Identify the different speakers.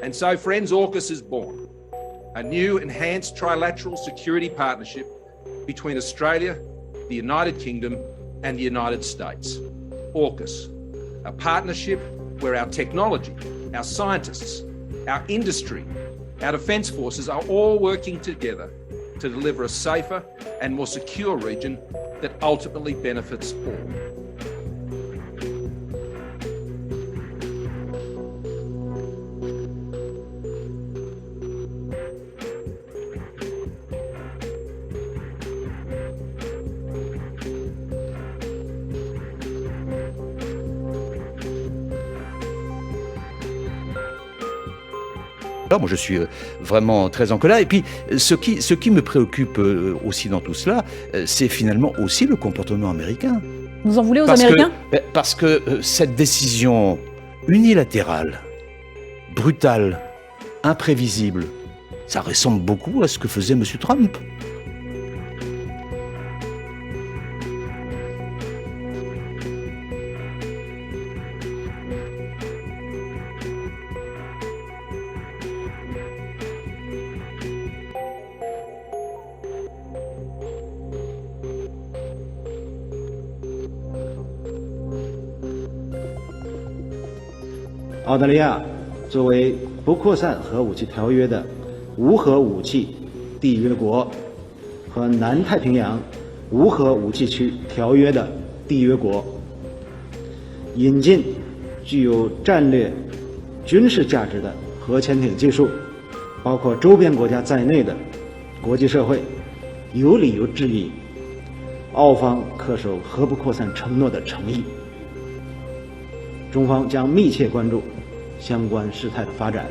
Speaker 1: And so, friends, AUKUS is born, a new enhanced trilateral security partnership between Australia, the United Kingdom and the United States. AUKUS, a partnership where our technology, our scientists, our industry, our defence forces are all working together to deliver a safer and more secure region that ultimately benefits all.
Speaker 2: Moi, je suis vraiment très en colère. Et puis, ce qui me préoccupe aussi dans tout cela, c'est finalement aussi le comportement américain.
Speaker 3: Vous en voulez aux Américains ?
Speaker 2: Parce que cette décision unilatérale, brutale, imprévisible, ça ressemble beaucoup à ce que faisait M. Trump.
Speaker 4: 澳大利亚作为不扩散核武器条约的无核武器缔约国和南太平洋无核武器区条约的缔约国，引进具有战略军事价值的核潜艇技术，包括周边国家在内的国际社会有理由质疑澳方恪守核不扩散承诺的诚意。中方将密切关注相关事态的发展。